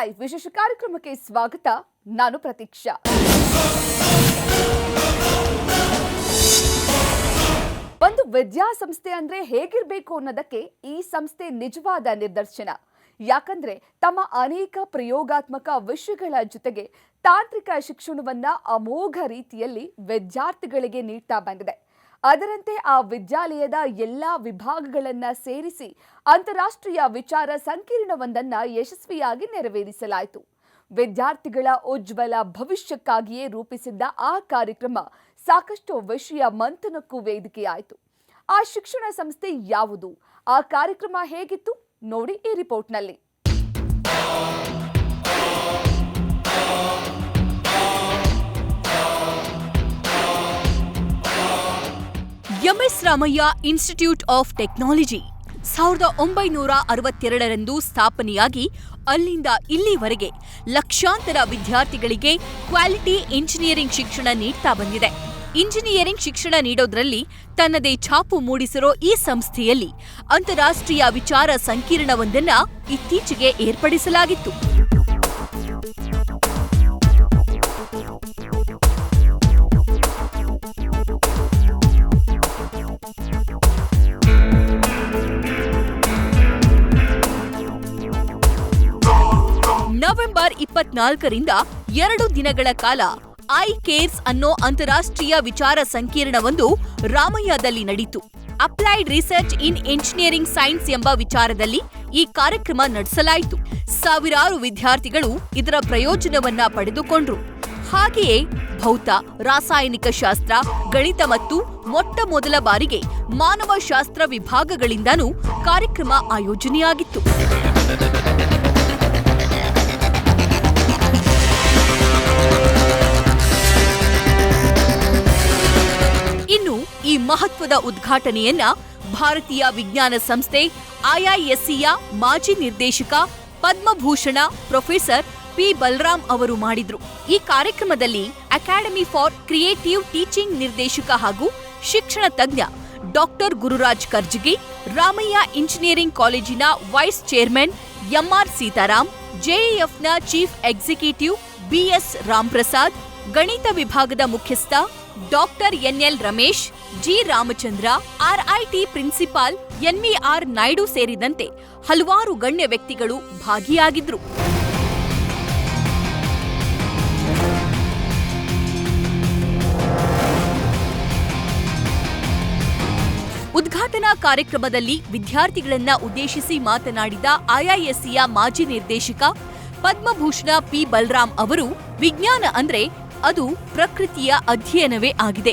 Live ವಿಶೇಷ ಕಾರ್ಯಕ್ರಮಕ್ಕೆ ಸ್ವಾಗತ. ನಾನು ಪ್ರತೀಕ್ಷಾ. ಒಂದು ವಿದ್ಯಾಸಂಸ್ಥೆ ಅಂದ್ರೆ ಹೇಗಿರಬೇಕು ಅನ್ನೋದಕ್ಕೆ ಈ ಸಂಸ್ಥೆ ನಿಜವಾದ ನಿದರ್ಶನ. ಯಾಕಂದ್ರೆ ತಮ್ಮ ಅನೇಕ ಪ್ರಯೋಗಾತ್ಮಕ ವಿಷಯಗಳ ಜೊತೆಗೆ ತಾಂತ್ರಿಕ ಶಿಕ್ಷಣವನ್ನ ಅಮೋಘ ರೀತಿಯಲ್ಲಿ ವಿದ್ಯಾರ್ಥಿಗಳಿಗೆ ನೀಡ್ತಾ ಬಂದಿದೆ. ಅದರಂತೆ ಆ ವಿದ್ಯಾಲಯದ ಎಲ್ಲಾ ವಿಭಾಗಗಳನ್ನ ಸೇರಿಸಿ ಅಂತಾರಾಷ್ಟ್ರೀಯ ವಿಚಾರ ಸಂಕಿರಣವೊಂದನ್ನು ಯಶಸ್ವಿಯಾಗಿ ನೆರವೇರಿಸಲಾಯಿತು. ವಿದ್ಯಾರ್ಥಿಗಳ ಉಜ್ವಲ ಭವಿಷ್ಯಕ್ಕಾಗಿಯೇ ರೂಪಿಸಿದ್ದ ಆ ಕಾರ್ಯಕ್ರಮ ಸಾಕಷ್ಟು ವಿಷಯ ಮಂಥನಕ್ಕೂ ವೇದಿಕೆಯಾಯಿತು. ಆ ಶಿಕ್ಷಣ ಸಂಸ್ಥೆ ಯಾವುದು, ಆ ಕಾರ್ಯಕ್ರಮ ಹೇಗಿತ್ತು ನೋಡಿ ಈ ರಿಪೋರ್ಟ್ನಲ್ಲಿ. MS Ramaiah institute of technology 1962ರಂದು ಸ್ಥಾಪನೆಯಾಗಿ ಅಲ್ಲಿಂದ ಇಲ್ಲಿವರೆಗೆ ಲಕ್ಷಾಂತರ ವಿದ್ಯಾರ್ಥಿಗಳಿಗೆ ಕ್ವಾಲಿಟಿ ಇಂಜಿನಿಯರಿಂಗ್ ಶಿಕ್ಷಣ ನೀಡ್ತಾ ಬಂದಿದೆ. ಇಂಜಿನಿಯರಿಂಗ್ ಶಿಕ್ಷಣ ನೀಡೋದ್ರಲ್ಲಿ ತನ್ನದೇ ಛಾಪು ಮೂಡಿಸಿರೋ ಈ ಸಂಸ್ಥೆಯಲ್ಲಿ ಅಂತಾರಾಷ್ಟ್ರೀಯ ವಿಚಾರ ಸಂಕಿರಣವೊಂದನ್ನ ಇತ್ತೀಚೆಗೆ ಏರ್ಪಡಿಸಲಾಗಿತ್ತು. ನವೆಂಬರ್ 24ರಿಂದ 2 ದಿನಗಳ ಕಾಲ ICARES ಅನ್ನೋ ಅಂತಾರಾಷ್ಟ್ರೀಯ ವಿಚಾರ ಸಂಕಿರಣವೊಂದು ರಾಮಯ್ಯದಲ್ಲಿ ನಡೆಯಿತು. Applied research in engineering science ಎಂಬ ವಿಚಾರದಲ್ಲಿ ಈ ಕಾರ್ಯಕ್ರಮ ನಡೆಸಲಾಯಿತು. ಸಾವಿರಾರು ವಿದ್ಯಾರ್ಥಿಗಳು ಇದರ ಪ್ರಯೋಜನವನ್ನ ಪಡೆದುಕೊಂಡ್ರು. ಹಾಗೆಯೇ ಭೌತ, ರಾಸಾಯನಿಕ ಶಾಸ್ತ್ರ, ಗಣಿತ ಮತ್ತು ಮೊಟ್ಟ ಮೊದಲ ಬಾರಿಗೆ ಮಾನವಶಾಸ್ತ್ರ ವಿಭಾಗಗಳಿಂದನೂ ಕಾರ್ಯಕ್ರಮ ಆಯೋಜನೆಯಾಗಿತ್ತು. ಇನ್ನು ಈ ಮಹತ್ವದ ಉದ್ಘಾಟನೆಯನ್ನ ಭಾರತೀಯ ವಿಜ್ಞಾನ ಸಂಸ್ಥೆ IIScಯ ಮಾಜಿ ನಿರ್ದೇಶಕ ಪದ್ಮಭೂಷಣ ಪ್ರೊಫೆಸರ್ ಪಿ ಬಲರಾಮ್ ಅವರು ಮಾಡಿದ್ರು. ಈ ಕಾರ್ಯಕ್ರಮದಲ್ಲಿ ಅಕಾಡೆಮಿ ಫಾರ್ ಕ್ರಿಯೇಟಿವ್ ಟೀಚಿಂಗ್ ನಿರ್ದೇಶಕ ಹಾಗೂ ಶಿಕ್ಷಣ ತಜ್ಞ ಡಾಕ್ಟರ್ ಗುರುರಾಜ್ ಕರ್ಜಗಿ, ರಾಮಯ್ಯ ಇಂಜಿನಿಯರಿಂಗ್ ಕಾಲೇಜಿನ ವೈಸ್ ಚೇರ್ಮನ್ MR ಸೀತಾರಾಮ್, JEFನ ಚೀಫ್ ಎಕ್ಸಿಕ್ಯೂಟಿವ್ BS ರಾಮ್ಪ್ರಸಾದ್, ಗಣಿತ ವಿಭಾಗದ ಮುಖ್ಯಸ್ಥ doctor NL Ramesh, G Ramachandra, RIT principal NVR Naidu ಸೇರಿದಂತೆ ಹಲವಾರು ಗಣ್ಯ ವ್ಯಕ್ತಿಗಳು ಭಾಗಿಯಾಗಿದ್ರು. ಉದ್ಘಾಟನಾ ಕಾರ್ಯಕ್ರಮದಲ್ಲಿ ವಿದ್ಯಾರ್ಥಿಗಳನ್ನ ಉದ್ದೇಶಿಸಿ ಮಾತನಾಡಿದ IIScಯ ಮಾಜಿ ನಿರ್ದೇಶಕ ಪದ್ಮಭೂಷಣ ಪಿ ಬಲರಾಮ್ ಅವರು, ವಿಜ್ಞಾನ ಅಂದ್ರೆ ಅದು ಪ್ರಕೃತಿಯ ಅಧ್ಯಯನವೇ ಆಗಿದೆ.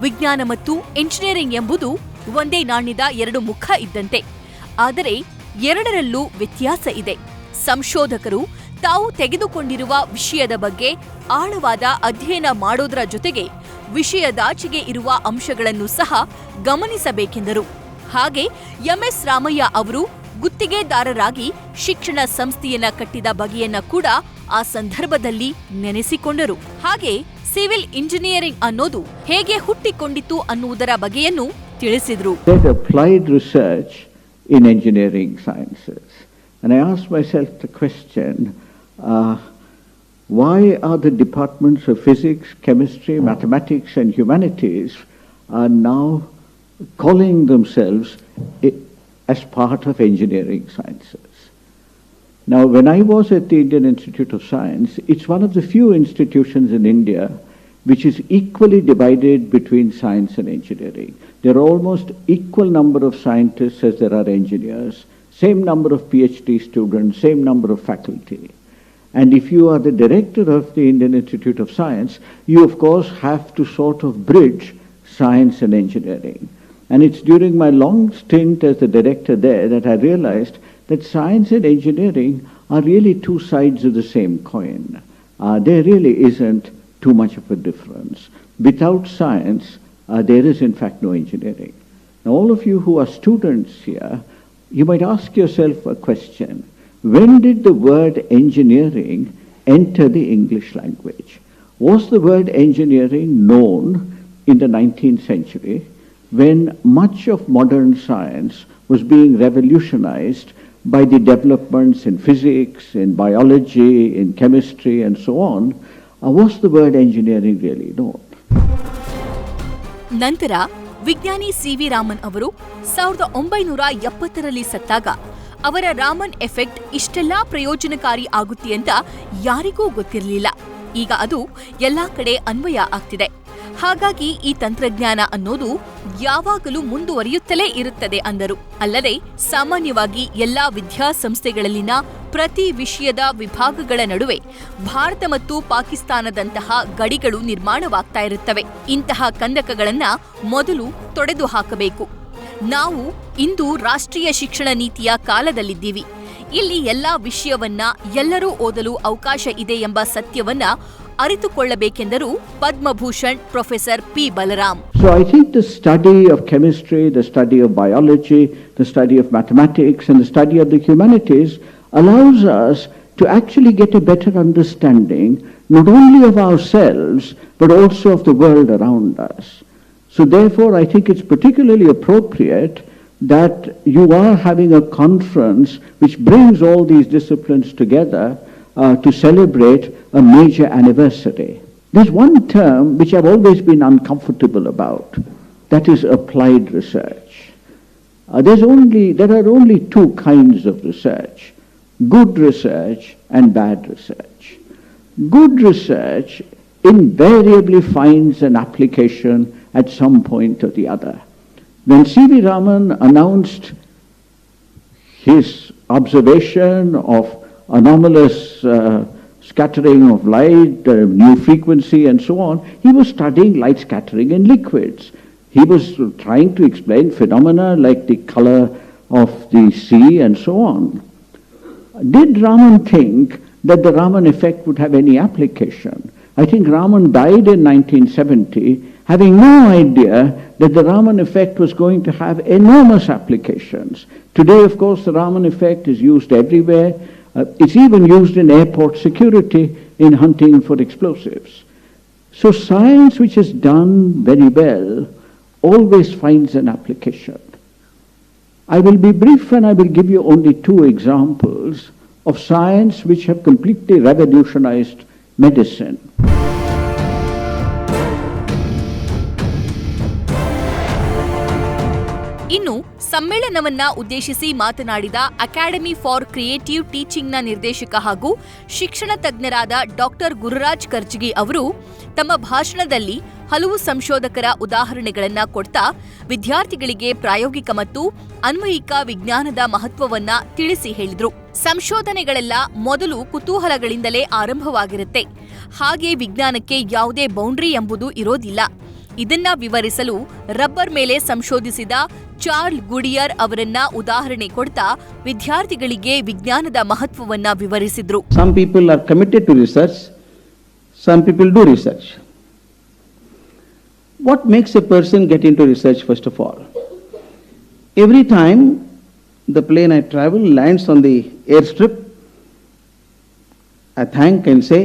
ವಿಜ್ಞಾನ ಮತ್ತು ಎಂಜಿನಿಯರಿಂಗ್ ಎಂಬುದು ಒಂದೇ ನಾಣ್ಯದ 2 ಮುಖ ಇದ್ದಂತೆ. ಆದರೆ ಎರಡರಲ್ಲೂ ವ್ಯತ್ಯಾಸ ಇದೆ. ಸಂಶೋಧಕರು ತಾವು ತೆಗೆದುಕೊಂಡಿರುವ ವಿಷಯದ ಬಗ್ಗೆ ಆಳವಾದ ಅಧ್ಯಯನ ಮಾಡೋದರ ಜೊತೆಗೆ ವಿಷಯದಾಚೆಗೆ ಇರುವ ಅಂಶಗಳನ್ನು ಸಹ ಗಮನಿಸಬೇಕೆಂದರು. ಹಾಗೆ MS ರಾಮಯ್ಯ ಅವರು ಗುತ್ತಿಗೆದಾರರಾಗಿ ಶಿಕ್ಷಣ ಸಂಸ್ಥೆಯನ್ನ ಕಟ್ಟಿದ ಬಗೆಯನ್ನ ಕೂಡ ಆ ಸಂದರ್ಭದಲ್ಲಿ ನೆನೆಸಿಕೊಂಡರು. ಹಾಗೆ ಸಿವಿಲ್ ಇಂಜಿನಿಯರಿಂಗ್ ಅನ್ನೋದು ಹೇಗೆ ಹುಟ್ಟಿಕೊಂಡಿತು ಅನ್ನುವುದರ ಬಗೆಯನ್ನು ತಿಳಿಸಿದ್ರು. Applied research in engineering sciences, and I asked myself the question, why are the departments of physics, chemistry, mathematics and humanities are now calling themselves as part of engineering sciences? Now, when I was at the Indian Institute of Science, it's one of the few institutions in India which is equally divided between science and engineering. There are almost equal number of scientists as there are engineers, same number of PhD students, same number of faculty. And if you are the director of the Indian Institute of Science, you of course have to sort of bridge science and engineering. And it's during my long stint as the director there that I realized that science and engineering are really two sides of the same coin. There really isn't too much of a difference. Without science, there is in fact no engineering. Now, all of you who are students here, you might ask yourself a question. When did the word engineering enter the English language? Was the word engineering known in the 19th century when much of modern science was being revolutionized by the developments in physics, in biology, in chemistry, and so on, was the word engineering really known? ನಂತರ ವಿಜ್ಞಾನಿ CV. Raman ಅವರು 1970ರಲ್ಲಿ ಸತ್ತಾಗ ಅವರ Raman effect ಇಷ್ಟೆಲ್ಲಾ ಪ್ರಯೋಜನಕಾರಿ ಆಗುತ್ತೆ ಅಂತ ಯಾರಿಗೂ ಗೊತ್ತಿರಲಿಲ್ಲ. ಈಗ ಅದು ಎಲ್ಲಾ ಕಡೆ ಅನ್ವಯ ಆಗ್ತಿದೆ. ಹಾಗಾಗಿ ಈ ತಂತ್ರಜ್ಞಾನ ಅನ್ನೋದು ಯಾವಾಗಲೂ ಮುಂದುವರಿಯುತ್ತಲೇ ಇರುತ್ತದೆ ಅಂದರು. ಅಲ್ಲದೆ ಸಾಮಾನ್ಯವಾಗಿ ಎಲ್ಲಾ ವಿದ್ಯಾಸಂಸ್ಥೆಗಳಲ್ಲಿನ ಪ್ರತಿ ವಿಷಯದ ವಿಭಾಗಗಳ ನಡುವೆ ಭಾರತ ಮತ್ತು ಪಾಕಿಸ್ತಾನದಂತಹ ಗಡಿಗಳು ನಿರ್ಮಾಣವಾಗ್ತಾ ಇರುತ್ತವೆ. ಇಂತಹ ಕಂದಕಗಳನ್ನ ಮೊದಲು ತೊಡೆದು ಹಾಕಬೇಕು. ನಾವು ಇಂದು ರಾಷ್ಟ್ರೀಯ ಶಿಕ್ಷಣ ನೀತಿಯ ಕಾಲದಲ್ಲಿದ್ದೀವಿ. ಇಲ್ಲಿ ಎಲ್ಲಾ ವಿಷಯವನ್ನ ಎಲ್ಲರೂ ಓದಲು ಅವಕಾಶ ಇದೆ ಎಂಬ ಸತ್ಯವನ್ನ ಅರಿತುಕೊಳ್ಳಬೇಕೆಂದರು Padma Bhushan professor P. Balaram. So I think the study of chemistry, the study of biology, the study of mathematics and the study of the humanities allows us to actually get a better understanding not only of ourselves but also of the world around us. So therefore I think it's particularly appropriate that you are having a conference which brings all these disciplines together to celebrate a major anniversary. There's one term which I've always been uncomfortable about, that is applied research. There are only two kinds of research, good research and bad research. Good research invariably finds an application at some point or the other. When C.V. Raman announced his observation of anomalous scattering of light, new frequency and so on, he was studying light scattering in liquids. He was trying to explain phenomena like the color of the sea and so on. Did Raman think that the Raman effect would have any application? I think Raman died in 1970 having no idea that the Raman effect was going to have enormous applications. Today, of course, the Raman effect is used everywhere. It's even used in airport security in hunting for explosives. So science which is done very well always finds an application. I will be brief and I will give you only two examples of science which have completely revolutionized medicine. ಇನ್ನು ಸಮ್ಮೇಳನವನ್ನ ಉದ್ದೇಶಿಸಿ ಮಾತನಾಡಿದ academy for creative ಟೀಚಿಂಗ್ನ ನಿರ್ದೇಶಕ ಹಾಗೂ ಶಿಕ್ಷಣ ತಜ್ಞರಾದ doctor Gururaj Karjagi ಅವರು ತಮ್ಮ ಭಾಷಣದಲ್ಲಿ ಹಲವು ಸಂಶೋಧಕರ ಉದಾಹರಣೆಗಳನ್ನ ಕೊಡ್ತಾ ವಿದ್ಯಾರ್ಥಿಗಳಿಗೆ ಪ್ರಾಯೋಗಿಕ ಮತ್ತು ಅನ್ವಯಿಕ ವಿಜ್ಞಾನದ ಮಹತ್ವವನ್ನ ತಿಳಿಸಿ ಹೇಳಿದ್ರು. ಸಂಶೋಧನೆಗಳೆಲ್ಲ ಮೊದಲು ಕುತೂಹಲಗಳಿಂದಲೇ ಆರಂಭವಾಗಿರುತ್ತೆ. ಹಾಗೆ ವಿಜ್ಞಾನಕ್ಕೆ ಯಾವುದೇ ಬೌಂಡ್ರಿ ಎಂಬುದು ಇರೋದಿಲ್ಲ. ಇದನ್ನ ವಿವರಿಸಲು ರಬ್ಬರ್ ಮೇಲೆ ಸಂಶೋಧಿಸಿದ ಚಾರ್ಲ್ ಗುಡಿಯರ್ ಅವರನ್ನ ಉದಾಹರಣೆ ಕೊಡ್ತಾ ವಿದ್ಯಾರ್ಥಿಗಳಿಗೆ ವಿಜ್ಞಾನದ ಮಹತ್ವವನ್ನ ವಿವರಿಸಿದ್ರು. Some people are committed to research, some people do research. What makes a person get into research first of all? Every time the plane I travel lands on the airstrip, I thank and say,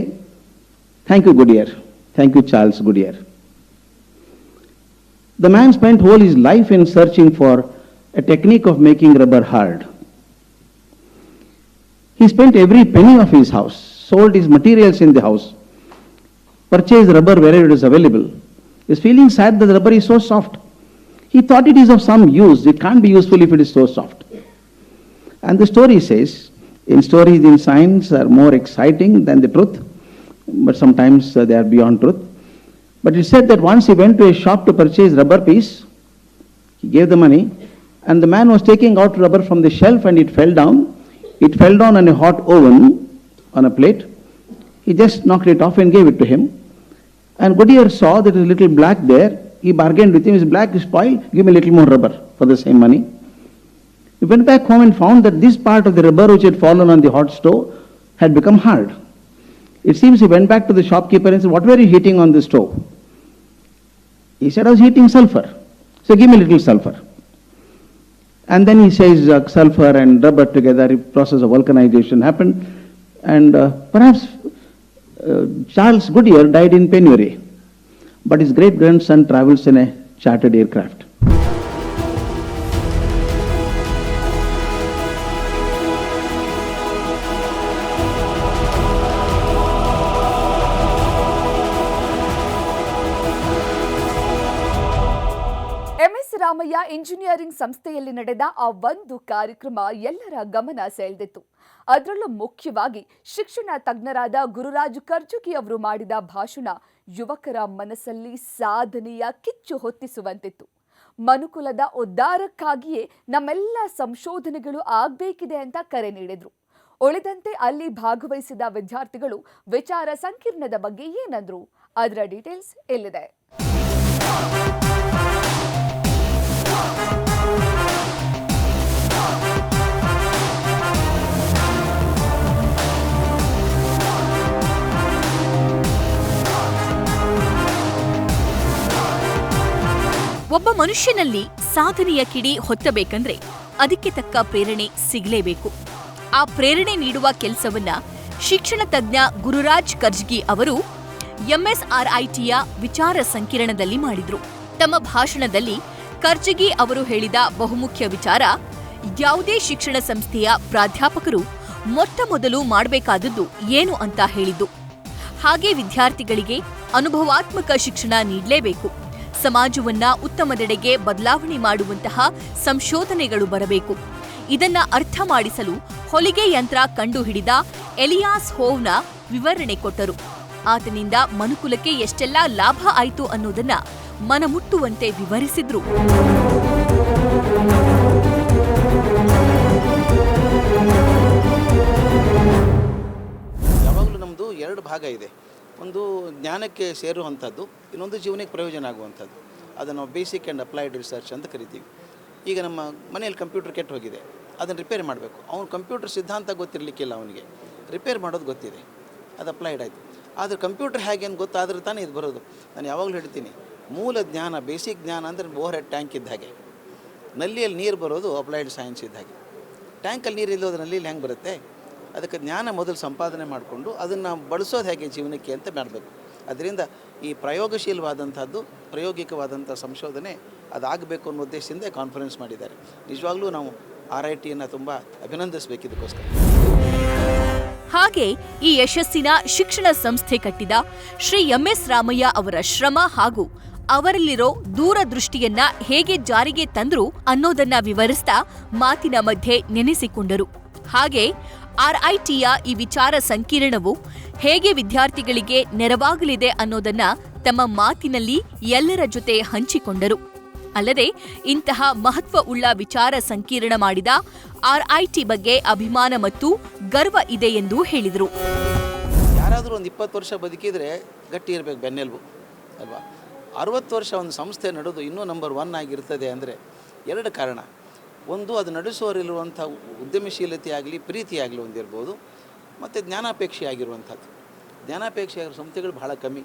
thank you Goodyear, thank you Charles Goodyear. The man spent whole his life in searching for a technique of making rubber hard. He spent every penny of his house, sold his materials in the house, purchased rubber wherever it is available. He is feeling sad that the rubber is so soft. He thought it is of some use. It can't be useful if it is so soft. And the story says, in stories in science are more exciting than the truth, but sometimes they are beyond truth. But it said that once he went to a shop to purchase rubber piece, he gave the money, and the man was taking out rubber from the shelf and it fell down. It fell down on a hot oven on a plate. He just knocked it off and gave it to him. And Goodyear saw that there was a little black there. He bargained with him, his black is spoiled, give me a little more rubber for the same money. He went back home and found that this part of the rubber which had fallen on the hot stove had become hard. It seems he went back to the shopkeeper and said, what were you heating on the stove? He said, I was heating sulfur. So give me a little sulfur. And then he says sulfur and rubber together, a process of vulcanization happened. And perhaps Charles Goodyear died in penury. But his great-grandson travels in a chartered aircraft. Ramaiah engineering ಸಂಸ್ಥೆಯಲ್ಲಿ ನಡೆದ ಆ ಒಂದು ಕಾರ್ಯಕ್ರಮ ಎಲ್ಲರ ಗಮನ ಸೆಳೆದಿತ್ತು. ಅದರಲ್ಲೂ ಮುಖ್ಯವಾಗಿ ಶಿಕ್ಷಣ ತಜ್ಞರಾದ ಗುರುರಾಜ್ ಕರ್ಜಗಿ ಅವರು ಮಾಡಿದ ಭಾಷಣ ಯುವಕರ ಮನಸ್ಸಲ್ಲಿ ಸಾಧನೆಯ ಕಿಚ್ಚು ಹೊತ್ತಿಸುವಂತಿತ್ತು. ಮನುಕುಲದ ಉದ್ಧಾರಕ್ಕಾಗಿಯೇ ನಮ್ಮೆಲ್ಲ ಸಂಶೋಧನೆಗಳು ಆಗಬೇಕಿದೆ ಅಂತ ಕರೆ ನೀಡಿದ್ರು. ಉಳಿದಂತೆ ಅಲ್ಲಿ ಭಾಗವಹಿಸಿದ ವಿದ್ಯಾರ್ಥಿಗಳು ವಿಚಾರ ಸಂಕಿರಣದ ಬಗ್ಗೆ ಏನಂದ್ರು, ಅದರ ಡೀಟೇಲ್ಸ್ ಇಲ್ಲಿದೆ. ಒಬ್ಬ ಮನುಷ್ಯನಲ್ಲಿ ಸಾಧನೆಯ ಕಿಡಿ ಹೊತ್ತಬೇಕಂದ್ರೆ ಅದಕ್ಕೆ ತಕ್ಕ ಪ್ರೇರಣೆ ಸಿಗಲೇಬೇಕು. ಆ ಪ್ರೇರಣೆ ನೀಡುವ ಕೆಲಸವನ್ನ ಶಿಕ್ಷಣ ತಜ್ಞ ಗುರುರಾಜ್ ಕರ್ಜಗಿ ಅವರು MSRITಯ ವಿಚಾರ ಸಂಕಿರಣದಲ್ಲಿ ಮಾಡಿದ್ರು. ತಮ್ಮ ಭಾಷಣದಲ್ಲಿ ಕರ್ಜಗಿ ಅವರು ಹೇಳಿದ ಬಹುಮುಖ್ಯ ವಿಚಾರ, ಯಾವುದೇ ಶಿಕ್ಷಣ ಸಂಸ್ಥೆಯ ಪ್ರಾಧ್ಯಾಪಕರು ಮೊಟ್ಟ ಮೊದಲು ಮಾಡಬೇಕಾದದ್ದು ಏನು ಅಂತ ಹೇಳಿದ್ದು. ಹಾಗೆ ವಿದ್ಯಾರ್ಥಿಗಳಿಗೆ ಅನುಭವಾತ್ಮಕ ಶಿಕ್ಷಣ ನೀಡಲೇಬೇಕು. ಸಮಾಜವನ್ನ ಉತ್ತಮದೆಡೆಗೆ ಬದಲಾವಣೆ ಮಾಡುವಂತಹ ಸಂಶೋಧನೆಗಳು ಬರಬೇಕು. ಇದನ್ನ ಅರ್ಥ ಮಾಡಿಸಲು ಹೊಲಿಗೆ ಯಂತ್ರ ಕಂಡುಹಿಡಿದ ಎಲಿಯಾಸ್ ಹೋವ್ನ ವಿವರಣೆ ಕೊಟ್ಟರು. ಆತನಿಂದ ಮನುಕುಲಕ್ಕೆ ಎಷ್ಟೆಲ್ಲಾ ಲಾಭ ಆಯಿತು ಅನ್ನೋದನ್ನ ಮನಮುಟ್ಟುವಂತೆ ವಿವರಿಸಿದ್ರು. ಯಾವಾಗಲೂ ನಮ್ಮದು ಎರಡು ಭಾಗ ಇದೆ. ಒಂದು ಜ್ಞಾನಕ್ಕೆ ಸೇರುವಂಥದ್ದು, ಇನ್ನೊಂದು ಜೀವನಕ್ಕೆ ಪ್ರಯೋಜನ ಆಗುವಂಥದ್ದು. ಅದನ್ನು ನಾವು ಬೇಸಿಕ್ ಆ್ಯಂಡ್ ಅಪ್ಲೈಡ್ ರಿಸರ್ಚ್ ಅಂತ ಕರಿತೀವಿ. ಈಗ ನಮ್ಮ ಮನೆಯಲ್ಲಿ ಕಂಪ್ಯೂಟರ್ ಕೆಟ್ಟು ಹೋಗಿದೆ, ಅದನ್ನು ರಿಪೇರಿ ಮಾಡಬೇಕು. ಅವನು ಕಂಪ್ಯೂಟರ್ ಸಿದ್ಧಾಂತ ಗೊತ್ತಿರಲಿಕ್ಕಿಲ್ಲ, ಅವನಿಗೆ ರಿಪೇರ್ ಮಾಡೋದು ಗೊತ್ತಿದೆ, ಅದು ಅಪ್ಲೈಡ್ ಆಯಿತು. ಆದರೆ ಕಂಪ್ಯೂಟರ್ ಹೇಗೆ ಅಂತ ಗೊತ್ತಾದ್ರೆ ತಾನೇ ಇದು ಬರೋದು. ನಾನು ಯಾವಾಗಲೂ ಹೇಳ್ತೀನಿ, ಮೂಲ ಜ್ಞಾನ, ಬೇಸಿಕ್ ಜ್ಞಾನ ಅಂದರೆ ಓವರ್ ಹೆಡ್ ಟ್ಯಾಂಕ್ ಇದ್ದ ಹಾಗೆ. ನಲ್ಲಿಯಲ್ಲಿ ನೀರು ಬರೋದು ಅಪ್ಲೈಡ್ ಸೈನ್ಸ್ ಇದ್ದ ಹಾಗೆ. ಟ್ಯಾಂಕಲ್ಲಿ ನೀರು ಇಲ್ಲೋದು ನಲ್ಲಿಯಲ್ಲಿ ಹೆಂಗೆ ಬರುತ್ತೆ? ಅದಕ್ಕೆ ಜ್ಞಾನ ಮೊದಲು ಸಂಪಾದನೆ ಮಾಡಿಕೊಂಡು ಅದನ್ನು ಬಳಸೋದು ಹೇಗೆ ಜೀವನಕ್ಕೆ ಅಂತ ಮಾಡಬೇಕು. ಅದರಿಂದ ಈ ಪ್ರಯೋಗಶೀಲವಾದಂಥದ್ದು, ಪ್ರಾಯೋಗಿಕವಾದಂಥ ಸಂಶೋಧನೆ ಅದಾಗಬೇಕು ಅನ್ನೋ ಉದ್ದೇಶದಿಂದ ಕಾನ್ಫರೆನ್ಸ್ ಮಾಡಿದ್ದಾರೆ. ನಿಜವಾಗ್ಲೂ ನಾವು RITಯನ್ನು ತುಂಬ ಅಭಿನಂದಿಸಬೇಕು ಇದಕ್ಕೋಸ್ಕರ. ಹಾಗೆ ಈ ಯಶಸ್ಸಿನ ಶಿಕ್ಷಣ ಸಂಸ್ಥೆ ಕಟ್ಟಿದ ಶ್ರೀ MS ರಾಮಯ್ಯ ಅವರ ಶ್ರಮ ಹಾಗೂ ಅವರಲ್ಲಿರೋ ದೂರದೃಷ್ಟಿಯನ್ನ ಹೇಗೆ ಜಾರಿಗೆ ತಂದ್ರು ಅನ್ನೋದನ್ನ ವಿವರಿಸ್ತಾ ಮಾತಿನ ಮಧ್ಯೆ ನೆನೆಸಿಕೊಂಡರು. ಹಾಗೆ RITಯ ಈ ವಿಚಾರ ಸಂಕಿರಣವು ಹೇಗೆ ವಿದ್ಯಾರ್ಥಿಗಳಿಗೆ ನೆರವಾಗಲಿದೆ ಅನ್ನೋದನ್ನ ತಮ್ಮ ಮಾತಿನಲ್ಲಿ ಎಲ್ಲರ ಜೊತೆ ಹಂಚಿಕೊಂಡರು. ಅಲ್ಲದೆ ಇಂತಹ ಮಹತ್ವವುಳ್ಳ ವಿಚಾರ ಸಂಕಿರಣ ಮಾಡಿದ RIT ಬಗ್ಗೆ ಅಭಿಮಾನ ಮತ್ತು ಗರ್ವ ಇದೆ ಎಂದು ಹೇಳಿದರು. ಯಾರಾದರೂ ಒಂದು 20 ವರ್ಷ ಬದುಕಿದರೆ ಗಟ್ಟಿ ಇರಬೇಕು, ಬೆನ್ನೆಲುಬು ಅಲ್ವಾ? 60 ವರ್ಷ ಒಂದು ಸಂಸ್ಥೆ ನಡೆದು ಇನ್ನೂ ನಂಬರ್ 1 ಆಗಿರ್ತದೆ ಅಂದರೆ ಎರಡು ಕಾರಣ. ಒಂದು, ಅದು ನಡೆಸುವವರಿರುವಂಥ ಉದ್ಯಮಶೀಲತೆ ಆಗಲಿ, ಪ್ರೀತಿ ಆಗಲಿ ಒಂದಿರ್ಬೋದು. ಮತ್ತು ಜ್ಞಾನಾಪೇಕ್ಷೆ ಆಗಿರುವಂಥದ್ದು. ಜ್ಞಾನಾಪೇಕ್ಷೆ ಆಗಿರೋ ಸಂಸ್ಥೆಗಳು ಬಹಳ ಕಮ್ಮಿ.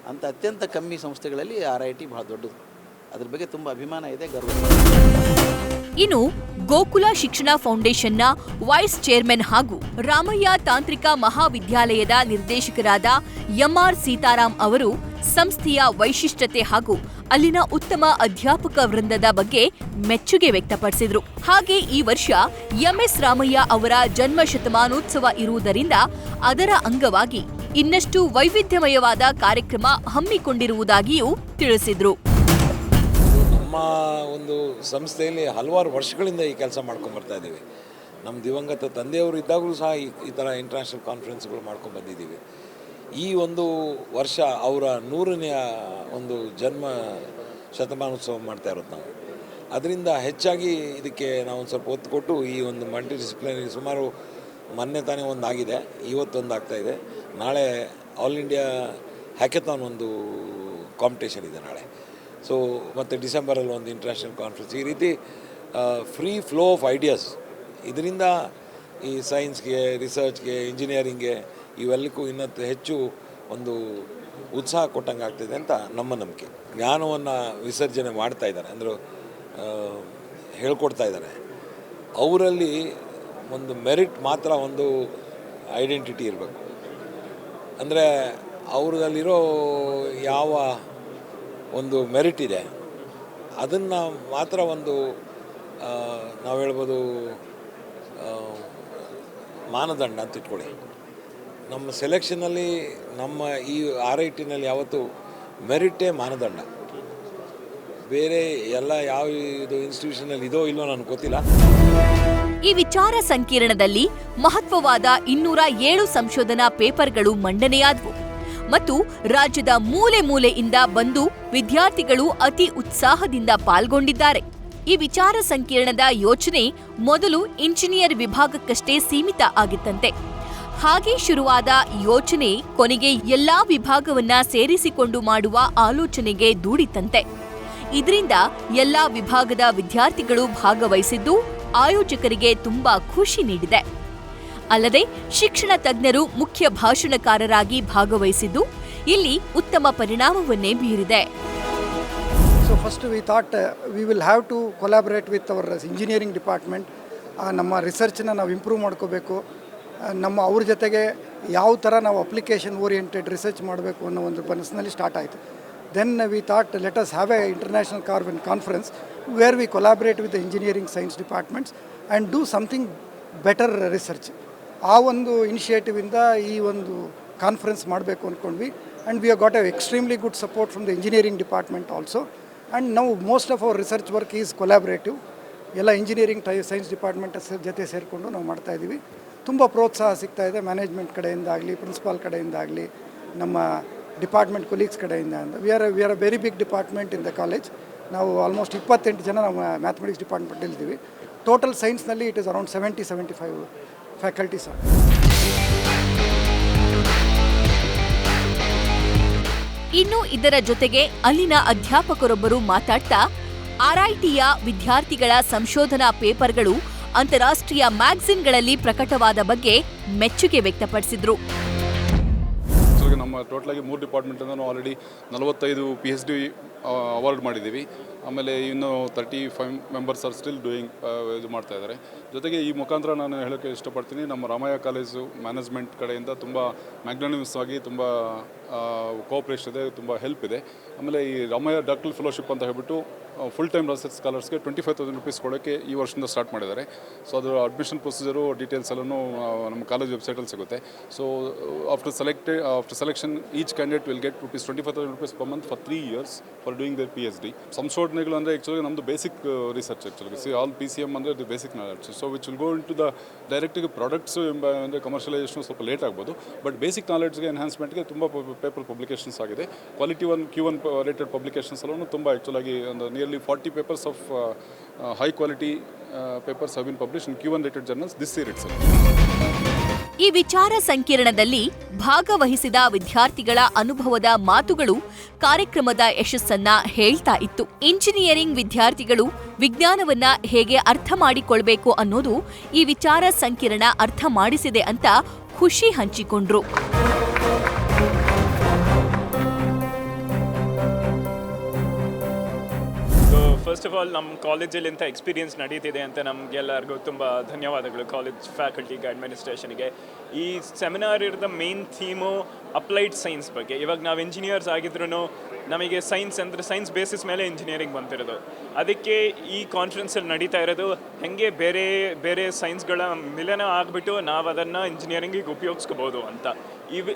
ಅಂಥ ಅತ್ಯಂತ ಕಮ್ಮಿ ಸಂಸ್ಥೆಗಳಲ್ಲಿ RIT ಬಹಳ ದೊಡ್ಡದು. ಅದ್ರ ಬಗ್ಗೆ ತುಂಬ ಅಭಿಮಾನ ಇದೆ, ಗರ್ವ. ಇನ್ನು ಗೋಕುಲ ಶಿಕ್ಷಣ ಫೌಂಡೇಶನ್ನ ವೈಸ್ ಚೇರ್ಮನ್ ಹಾಗೂ ರಾಮಯ್ಯ ತಾಂತ್ರಿಕ ಮಹಾವಿದ್ಯಾಲಯದ ನಿರ್ದೇಶಕರಾದ MR ಸೀತಾರಾಮ್ ಅವರು ಸಂಸ್ಥೆಯ ವೈಶಿಷ್ಟ್ಯತೆ ಹಾಗೂ ಅಲ್ಲಿನ ಉತ್ತಮ ಅಧ್ಯಾಪಕ ವೃಂದದ ಬಗ್ಗೆ ಮೆಚ್ಚುಗೆ ವ್ಯಕ್ತಪಡಿಸಿದರು. ಹಾಗೆ ಈ ವರ್ಷ MS ರಾಮಯ್ಯ ಅವರ ಜನ್ಮ ಶತಮಾನೋತ್ಸವ ಇರುವುದರಿಂದ ಅದರ ಅಂಗವಾಗಿ ಇನ್ನಷ್ಟು ವೈವಿಧ್ಯಮಯವಾದ ಕಾರ್ಯಕ್ರಮ ಹಮ್ಮಿಕೊಂಡಿರುವುದಾಗಿಯೂ ತಿಳಿಸಿದರು. ನಮ್ಮ ಒಂದು ಸಂಸ್ಥೆಯಲ್ಲಿ ಹಲವಾರು ವರ್ಷಗಳಿಂದ ಈ ಕೆಲಸ ಮಾಡ್ಕೊಂಡು ಬರ್ತಾ ಇದ್ದೀವಿ. ನಮ್ಮ ದಿವಂಗತ ತಂದೆಯವರು ಇದ್ದಾಗಲೂ ಸಹ ಈ ಥರ ಇಂಟರ್ನ್ಯಾಷನಲ್ ಕಾನ್ಫರೆನ್ಸ್ಗಳು ಮಾಡ್ಕೊಂಡು ಬಂದಿದ್ದೀವಿ. ಈ ಒಂದು ವರ್ಷ ಅವರ 100ನೇ ಒಂದು ಜನ್ಮ ಶತಮಾನೋತ್ಸವ ಮಾಡ್ತಾ ಇರೋದು ನಾವು. ಅದರಿಂದ ಹೆಚ್ಚಾಗಿ ಇದಕ್ಕೆ ನಾವು ಒಂದು ಸ್ವಲ್ಪ ಒತ್ತು ಕೊಟ್ಟು ಈ ಒಂದು ಮಲ್ಟಿ ಡಿಸಿಪ್ಲಿನರಿ, ಸುಮಾರು ಮೊನ್ನೆ ತಾನೇ ಒಂದು ಆಗಿದೆ, ಇವತ್ತೊಂದು ಆಗ್ತಾಯಿದೆ. ನಾಳೆ ಆಲ್ ಇಂಡಿಯಾ ಹ್ಯಾಕೆಥಾನ್ ಒಂದು ಕಾಂಪಿಟೇಷನ್ ಇದೆ ನಾಳೆ. ಸೊ ಮತ್ತು ಡಿಸೆಂಬರಲ್ಲಿ ಒಂದು ಇಂಟರ್ನ್ಯಾಷನಲ್ ಕಾನ್ಫರೆನ್ಸ್. ಈ ರೀತಿ ಫ್ರೀ ಫ್ಲೋ ಆಫ್ ಐಡಿಯಾಸ್, ಇದರಿಂದ ಈ ಸೈನ್ಸ್ಗೆ, ರಿಸರ್ಚ್ಗೆ, ಇಂಜಿನಿಯರಿಂಗ್ಗೆ ಇವೆಲ್ಲಕ್ಕೂ ಇನ್ನೂ ಹೆಚ್ಚು ಒಂದು ಉತ್ಸಾಹ ಕೊಟ್ಟಂಗೆ ಆಗ್ತಿದೆ ಅಂತ ನಮ್ಮ ನಂಬಿಕೆ. ಜ್ಞಾನವನ್ನು ವಿಸರ್ಜನೆ ಮಾಡ್ತಾ ಇದ್ದಾರೆ, ಅಂದರೆ ಹೇಳ್ಕೊಡ್ತಾ ಇದ್ದಾರೆ. ಅವರಲ್ಲಿ ಒಂದು ಮೆರಿಟ್ ಮಾತ್ರ ಒಂದು ಐಡೆಂಟಿಟಿ ಇರಬೇಕು. ಅಂದರೆ ಅವ್ರದಲ್ಲಿರೋ ಯಾವ ಒಂದು ಮೆರಿಟ್ ಇದೆ ಅದನ್ನು ಮಾತ್ರ ಒಂದು ನಾವು ಹೇಳ್ಬೋದು ಮಾನದಂಡ ಅಂತ ಇಟ್ಕೊಳ್ಳಿ. ನಮ್ಮ ಸೆಲೆಕ್ಷನಲ್ಲಿ, ನಮ್ಮ ಈ RITನಲ್ಲಿ ಯಾವತ್ತೂ ಮೆರಿಟೇ ಮಾನದಂಡ. ಬೇರೆ ಎಲ್ಲ ಯಾವ ಇದು ಇನ್ಸ್ಟಿಟ್ಯೂಷನಲ್ಲಿ ಇದೋ ಇಲ್ಲೋ ನನಗೆ ಗೊತ್ತಿಲ್ಲ. ಈ ವಿಚಾರ ಸಂಕಿರಣದಲ್ಲಿ ಮಹತ್ವವಾದ 207 ಸಂಶೋಧನಾ ಪೇಪರ್ಗಳು ಮಂಡನೆಯಾದವು ಮತ್ತು ರಾಜ್ಯದ ಮೂಲೆ ಮೂಲೆಯಿಂದ ಬಂದು ವಿದ್ಯಾರ್ಥಿಗಳು ಅತಿ ಉತ್ಸಾಹದಿಂದ ಪಾಲ್ಗೊಂಡಿದ್ದಾರೆ. ಈ ವಿಚಾರ ಸಂಕಿರಣದ ಯೋಚನೆ ಮೊದಲು ಇಂಜಿನಿಯರ್ ವಿಭಾಗಕ್ಕಷ್ಟೇ ಸೀಮಿತ ಆಗಿತ್ತಂತೆ. ಹಾಗೆ ಶುರುವಾದ ಯೋಚನೆ ಕೊನೆಗೆ ಎಲ್ಲಾ ವಿಭಾಗವನ್ನ ಸೇರಿಸಿಕೊಂಡು ಮಾಡುವ ಆಲೋಚನೆಗೆ ದೂಡಿತಂತೆ. ಇದರಿಂದ ಎಲ್ಲಾ ವಿಭಾಗದ ವಿದ್ಯಾರ್ಥಿಗಳು ಭಾಗವಹಿಸಿದ್ದು ಆಯೋಜಕರಿಗೆ ತುಂಬಾ ಖುಷಿ ನೀಡಿದೆ. ಅಲ್ಲದೆ ಶಿಕ್ಷಣ ತಜ್ಞರು ಮುಖ್ಯ ಭಾಷಣಕಾರರಾಗಿ ಭಾಗವಹಿಸಿದ್ದು ಇಲ್ಲಿ ಉತ್ತಮ ಪರಿಣಾಮವನ್ನೇ ಬೀರಿದೆ. So first we thought we will have to collaborate with our engineering department. ನಮ್ಮ ರಿಸರ್ಚ್ನ ನಾವು ಇಂಪ್ರೂವ್ ಮಾಡ್ಕೋಬೇಕು, ನಮ್ಮ ಅವ್ರ ಜೊತೆಗೆ ಯಾವ ಥರ ನಾವು ಅಪ್ಲಿಕೇಶನ್ ಓರಿಯೆಂಟೆಡ್ ರಿಸರ್ಚ್ ಮಾಡಬೇಕು ಅನ್ನೋ ಒಂದು ಮನಸ್ಸಿನಲ್ಲಿ ಸ್ಟಾರ್ಟ್ ಆಯಿತು. Then we thought let us have a international conference where we collaborate with the engineering science departments and do something better research. ಆ ಒಂದು ಇನಿಷಿಯೇಟಿವಿಂದ ಈ ಒಂದು ಕಾನ್ಫರೆನ್ಸ್ ಮಾಡಬೇಕು ಅಂದ್ಕೊಂಡ್ವಿ. And we have got a extremely good support from the engineering department also. And now most of our research work is collaborative. ಎಲ್ಲ engineering science department ಜೊತೆ ಸೇರಿಕೊಂಡು ನಾವು ಮಾಡ್ತಾಯಿದ್ದೀವಿ. ತುಂಬ ಪ್ರೋತ್ಸಾಹ ಸಿಗ್ತಾ ಇದೆ ಮ್ಯಾನೇಜ್ಮೆಂಟ್ ಕಡೆಯಿಂದ ಆಗಲಿ, ಪ್ರಿನ್ಸಿಪಾಲ್ ಕಡೆಯಿಂದ ಆಗಲಿ, ನಮ್ಮ ಡಿಪಾರ್ಟ್ಮೆಂಟ್ ಕೊಲೀಗ್ಸ್ ಕಡೆಯಿಂದ. We are a very big department in the college. ನಾವು ಆಲ್ಮೋಸ್ಟ್ 28 ಜನ ನಾವು ಮ್ಯಾಥಮೆಟಿಕ್ಸ್ ಡಿಪಾರ್ಟ್ಮೆಂಟ್ ಇದ್ದೀವಿ. ಟೋಟಲ್ ಸೈನ್ಸ್ನಲ್ಲಿ ಇಟ್ ಇಸ್ ಅರೌಂಡ್ 70-75 ಫ್ಯಾಕಲ್ಟೀಸ್. ಇನ್ನು ಇದರ ಜೊತೆಗೆ ಅಲ್ಲಿನ ಅಧ್ಯಾಪಕರೊಬ್ಬರು ಮಾತಾಡ್ತಾ RITಯ ವಿದ್ಯಾರ್ಥಿಗಳ ಸಂಶೋಧನಾ ಪೇಪರ್ಗಳು ಅಂತಾರಾಷ್ಟ್ರೀಯ ಮ್ಯಾಗಝಿನ್ಗಳಲ್ಲಿ ಪ್ರಕಟವಾದ ಬಗ್ಗೆ ಮೆಚ್ಚುಗೆ ವ್ಯಕ್ತಪಡಿಸಿದ್ರು. ನಮ್ಮ ಟೋಟಲಾಗಿ 3 ಡಿಪಾರ್ಟ್ಮೆಂಟಿಂದ ನಾವು ಆಲ್ರೆಡಿ 45 PhD ಅವಾರ್ಡ್ ಮಾಡಿದ್ದೀವಿ. ಆಮೇಲೆ ಇನ್ನು 35 ಮೆಂಬರ್ಸ್ ಆರ್ ಸ್ಟಿಲ್ ಡೂಯಿಂಗ್ ಇದು ಮಾಡ್ತಾ ಇದ್ದಾರೆ. ಜೊತೆಗೆ ಈ ಮುಖಾಂತರ ನಾನು ಹೇಳೋಕ್ಕೆ ಇಷ್ಟಪಡ್ತೀನಿ, ನಮ್ಮ ರಾಮಯ್ಯ ಕಾಲೇಜು ಮ್ಯಾನೇಜ್ಮೆಂಟ್ ಕಡೆಯಿಂದ ತುಂಬ ಮ್ಯಾಗ್ನಾನಿಮಸ್ ಆಗಿ ತುಂಬ ಕೋಆಪ್ರೇಷನ್ ಇದೆ, ತುಂಬ ಹೆಲ್ಪ್ ಇದೆ. ಆಮೇಲೆ ಈ ರಾಮಯ್ಯ ಡಾಕ್ಟರ್ ಫೆಲೋಶಿಪ್ ಅಂತ ಹೇಳ್ಬಿಟ್ಟು ಫುಲ್ ಟೈಮ್ ರಿಸರ್ಚ್ ಸ್ಕಾಲರ್ಸ್ಗೆ 25,000 ರೂಪೀಸ್ ಕೊಡೋಕ್ಕೆ ಈ ವರ್ಷದಿಂದ ಸ್ಟಾರ್ಟ್ ಮಾಡಿದ್ದಾರೆ. ಸೊ ಅದರ ಅಡ್ಮಿಷನ್ ಪ್ರೊಸೀಜರು ಡೀಟೇಲ್ಸ್ ಎಲ್ಲನೂ ನಮ್ಮ ಕಾಲೇಜ್ ವೆಬ್ಸೈಟಲ್ಲಿ ಸಿಗುತ್ತೆ. So after selection each candidate will get ₹25,000 rupees per month for 3 years for doing their PhD. ಸಂಶೋಧನೆಗಳು ಅಂದರೆ ಆ್ಯಕ್ಚುಲಿ ನಮ್ಮದು basic research actually all PCM ಅಂದರೆ ಇದು basic knowledge. So which will go into the ಡೈರೆಕ್ಟಿಗೆ products ಅಂದರೆ commercialisation ಸ್ವಲ್ಪ late ಆಗ್ಬೋದು. But basic ನಾಲೆಡ್ಜ್ಗೆ ಎನ್ಹಾನ್ಸ್ಮೆಂಟ್ಗೆ ತುಂಬ ಪೇಪರ್ ಪಬ್ಲಿಕೇಶನ್ಸ್ ಆಗಿದೆ. ಕ್ವಾಲಿಟಿ Q1 ರೇಟೆಡ್ ಪಬ್ಲಿಕೇಶನ್ಸ್ ಎಲ್ಲೂ ತುಂಬ ಆ್ಯಕ್ಚುಲಾಗಿ ಒಂದು nearly 40 papers of high quality papers have been published in Q1 rated journals this year itself. ಈ ವಿಚಾರ ಸಂಕಿರಣದಲ್ಲಿ ಭಾಗವಹಿಸಿದ ವಿದ್ಯಾರ್ಥಿಗಳ ಅನುಭವದ ಮಾತುಗಳು ಕಾರ್ಯಕ್ರಮದ ಯಶಸ್ಸನ್ನ ಹೇಳ್ತಾ ಇತ್ತು. ಇಂಜಿನಿಯರಿಂಗ್ ವಿದ್ಯಾರ್ಥಿಗಳು ವಿಜ್ಞಾನವನ್ನ ಹೇಗೆ ಅರ್ಥ ಮಾಡಿಕೊಳ್ಬೇಕು ಅನ್ನೋದು ಈ ವಿಚಾರ ಸಂಕಿರಣ ಅರ್ಥ ಮಾಡಿಸಿದೆ ಅಂತ ಖುಷಿ ಹಂಚಿಕೊಂಡ್ರು. ಫಸ್ಟ್ ಆಫ್ ಆಲ್ ನಮ್ಮ ಕಾಲೇಜಲ್ಲಿ ಇಂಥ ಎಕ್ಸ್ಪೀರಿಯನ್ಸ್ ನಡೀತಿದೆ ಅಂತ ನಮಗೆಲ್ಲರಿಗೂ ತುಂಬ ಧನ್ಯವಾದಗಳು ಕಾಲೇಜ್ ಫ್ಯಾಕಲ್ಟಿಗೆ, ಅಡ್ಮಿನಿಸ್ಟ್ರೇಷನ್ಗೆ. ಈ ಸೆಮಿನಾರ್ ಇರೋದ ಮೇನ್ ಥೀಮು ಅಪ್ಲೈಡ್ ಸೈನ್ಸ್ ಬಗ್ಗೆ. ಇವಾಗ ನಾವು ಇಂಜಿನಿಯರ್ಸ್ ಆಗಿದ್ರೂ ನಮಗೆ ಸೈನ್ಸ್ ಅಂದರೆ ಸೈನ್ಸ್ ಬೇಸಿಸ್ ಮೇಲೆ ಇಂಜಿನಿಯರಿಂಗ್ ಬಂತಿರೋದು. ಅದಕ್ಕೆ ಈ ಕಾನ್ಫರೆನ್ಸಲ್ಲಿ ನಡೀತಾ ಇರೋದು ಹೇಗೆ ಬೇರೆ ಬೇರೆ ಸೈನ್ಸ್ಗಳ ಮಿಲನ ಆಗಿಬಿಟ್ಟು ನಾವು ಅದನ್ನು ಇಂಜಿನಿಯರಿಂಗಿಗೆ ಉಪಯೋಗಿಸ್ಕೋಬೋದು ಅಂತ.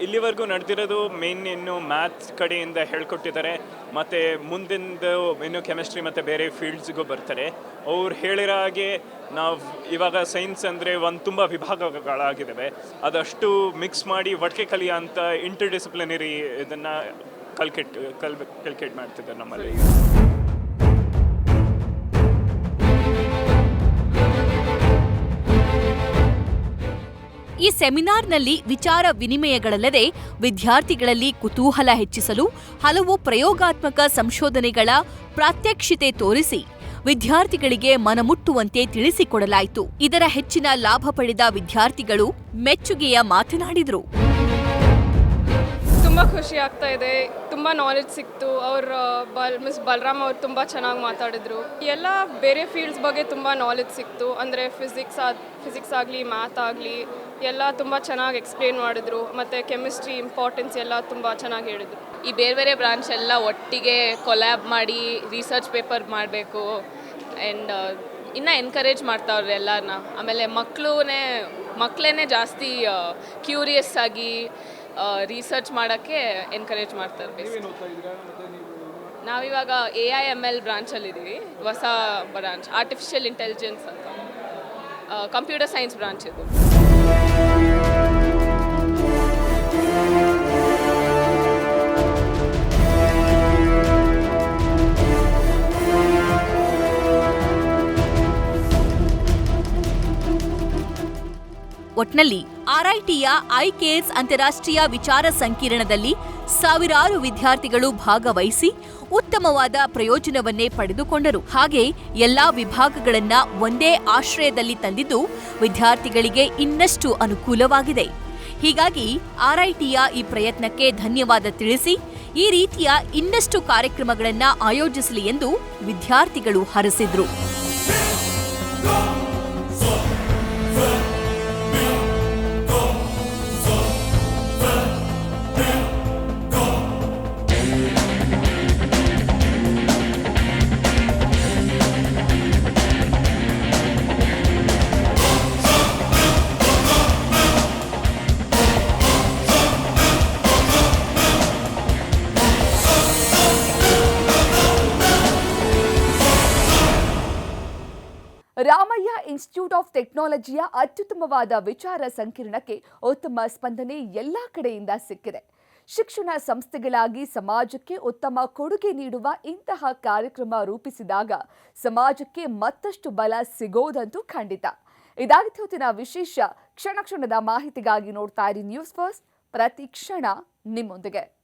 ಇಲ್ಲಿವರೆಗೂ ನಡೆದಿರೋದು ಮೇನ್ ಇನ್ನು ಮ್ಯಾಥ್ಸ್ ಕಡೆಯಿಂದ ಹೇಳ್ಕೊಟ್ಟಿದ್ದಾರೆ, ಮತ್ತು ಮುಂದಿಂದು ಇನ್ನು ಕೆಮಿಸ್ಟ್ರಿ ಮತ್ತು ಬೇರೆ ಫೀಲ್ಡ್ಸ್ಗೂ ಬರ್ತಾರೆ. ಅವ್ರು ಹೇಳಿರೋ ಹಾಗೆ ನಾವು ಇವಾಗ ಸೈನ್ಸ್ ಅಂದರೆ ತುಂಬ ವಿಭಾಗಗಳಾಗಿದ್ದಾವೆ, ಅದಷ್ಟು ಮಿಕ್ಸ್ ಮಾಡಿ ಒಟ್ಟಿಗೆ ಕಲಿಯೋ ಅಂಥ ಇಂಟರ್ ಡಿಸಿಪ್ಲಿನರಿ ಇದನ್ನು ಕಲ್ಕೆಟ್ ಮಾಡ್ತಿದ್ದಾರೆ ನಮ್ಮಲ್ಲಿ. ಈ ಸೆಮಿನಾರ್ನಲ್ಲಿ ವಿಚಾರ ವಿನಿಮಯಗಳಲ್ಲದೆ ವಿದ್ಯಾರ್ಥಿಗಳಲ್ಲಿ ಕುತೂಹಲ ಹೆಚ್ಚಿಸಲು ಹಲವು ಪ್ರಯೋಗಾತ್ಮಕ ಸಂಶೋಧನೆಗಳ ಪ್ರಾತ್ಯಕ್ಷಿತೆ ತೋರಿಸಿ ವಿದ್ಯಾರ್ಥಿಗಳಿಗೆ ಮನಮುಟ್ಟುವಂತೆ ತಿಳಿಸಿಕೊಡಲಾಯಿತು. ಇದರ ಹೆಚ್ಚಿನ ಲಾಭ ಪಡೆದ ವಿದ್ಯಾರ್ಥಿಗಳು ಮೆಚ್ಚುಗೆಯ ಮಾತನಾಡಿದರು. ತುಂಬ ಖುಷಿ ಆಗ್ತಾ ಇದೆ, ತುಂಬ ನಾಲೆಡ್ಜ್ ಸಿಕ್ತು. ಮಿಸ್ ಬಲರಾಮ್ ಅವ್ರು ತುಂಬ ಚೆನ್ನಾಗಿ ಮಾತಾಡಿದ್ರು. ಎಲ್ಲ ಬೇರೆ ಫೀಲ್ಡ್ಸ್ ಬಗ್ಗೆ ತುಂಬ ನಾಲೆಡ್ಜ್ ಸಿಕ್ತು. ಅಂದರೆ ಫಿಸಿಕ್ಸ್ ಆಗಲಿ, ಮ್ಯಾಥ್ ಆಗಲಿ ಎಲ್ಲ ತುಂಬ ಚೆನ್ನಾಗಿ ಎಕ್ಸ್ಪ್ಲೇನ್ ಮಾಡಿದ್ರು. ಮತ್ತು ಕೆಮಿಸ್ಟ್ರಿ ಇಂಪಾರ್ಟೆನ್ಸ್ ಎಲ್ಲ ತುಂಬ ಚೆನ್ನಾಗಿ ಹೇಳಿದ್ರು. ಈ ಬೇರೆ ಬೇರೆ ಬ್ರಾಂಚ್ ಎಲ್ಲ ಒಟ್ಟಿಗೆ ಕೊಲ್ಯಾಬ್ ಮಾಡಿ ರಿಸರ್ಚ್ ಪೇಪರ್ ಮಾಡಬೇಕು ಆ್ಯಂಡ್ ಇನ್ನೂ ಎನ್ಕರೇಜ್ ಮಾಡ್ತಾವ್ರೆ ಎಲ್ಲರನ್ನ. ಆಮೇಲೆ ಮಕ್ಕಳೇ ಜಾಸ್ತಿ ಕ್ಯೂರಿಯಸ್ ಆಗಿ ರಿಸರ್ಚ್ ಮಾಡೋಕ್ಕೆ ಎನ್ಕರೇಜ್ ಮಾಡ್ತಾರೆ. ನಾವಿವಾಗ AIML ಬ್ರಾಂಚಲ್ಲಿದ್ದೀವಿ, ಹೊಸ ಬ್ರಾಂಚ್ ಆರ್ಟಿಫಿಷಿಯಲ್ ಇಂಟೆಲಿಜೆನ್ಸ್ ಅಂತ, ಕಂಪ್ಯೂಟರ್ ಸೈನ್ಸ್ ಬ್ರಾಂಚ್ ಇದು. ಒಟ್ನಲ್ಲಿ RITಯ ICARES ಅಂತಾರಾಷ್ಟ್ರೀಯ ವಿಚಾರ ಸಂಕಿರಣದಲ್ಲಿ ಸಾವಿರಾರು ವಿದ್ಯಾರ್ಥಿಗಳು ಭಾಗವಹಿಸಿ ಉತ್ತಮವಾದ ಪ್ರಯೋಜನವನ್ನೇ ಪಡೆದುಕೊಂಡರು. ಹಾಗೆ ಎಲ್ಲಾ ವಿಭಾಗಗಳನ್ನ ಒಂದೇ ಆಶ್ರಯದಲ್ಲಿ ತಂದಿದ್ದು ವಿದ್ಯಾರ್ಥಿಗಳಿಗೆ ಇನ್ನಷ್ಟು ಅನುಕೂಲವಾಗಿದೆ. ಹೀಗಾಗಿ RITಯ ಈ ಪ್ರಯತ್ನಕ್ಕೆ ಧನ್ಯವಾದ ತಿಳಿಸಿ ಈ ರೀತಿಯ ಇನ್ನಷ್ಟು ಕಾರ್ಯಕ್ರಮಗಳನ್ನು ಆಯೋಜಿಸಲಿ ಎಂದು ವಿದ್ಯಾರ್ಥಿಗಳು ಹರಸಿದ್ರು. ರಾಮಯ್ಯ ಇನ್ಸ್ಟಿಟ್ಯೂಟ್ ಆಫ್ ಟೆಕ್ನಾಲಜಿಯ ಅತ್ಯುತ್ತಮವಾದ ವಿಚಾರ ಸಂಕಿರಣಕ್ಕೆ ಉತ್ತಮ ಸ್ಪಂದನೆ ಎಲ್ಲ ಕಡೆಯಿಂದ ಸಿಕ್ಕಿದೆ. ಶಿಕ್ಷಣ ಸಂಸ್ಥೆಗಳಾಗಿ ಸಮಾಜಕ್ಕೆ ಉತ್ತಮ ಕೊಡುಗೆ ನೀಡುವ ಇಂತಹ ಕಾರ್ಯಕ್ರಮ ರೂಪಿಸಿದಾಗ ಸಮಾಜಕ್ಕೆ ಮತ್ತಷ್ಟು ಬಲ ಸಿಗೋದಂತೂ ಖಂಡಿತ. ಇದಾಗಿತ್ತು ಇವತ್ತಿನ ವಿಶೇಷ. ಕ್ಷಣ ಕ್ಷಣದ ಮಾಹಿತಿಗಾಗಿ ನೋಡ್ತಾ ಇರಿ ನ್ಯೂಸ್ ಫಸ್ಟ್, ಪ್ರತಿ ಕ್ಷಣ ನಿಮ್ಮೊಂದಿಗೆ.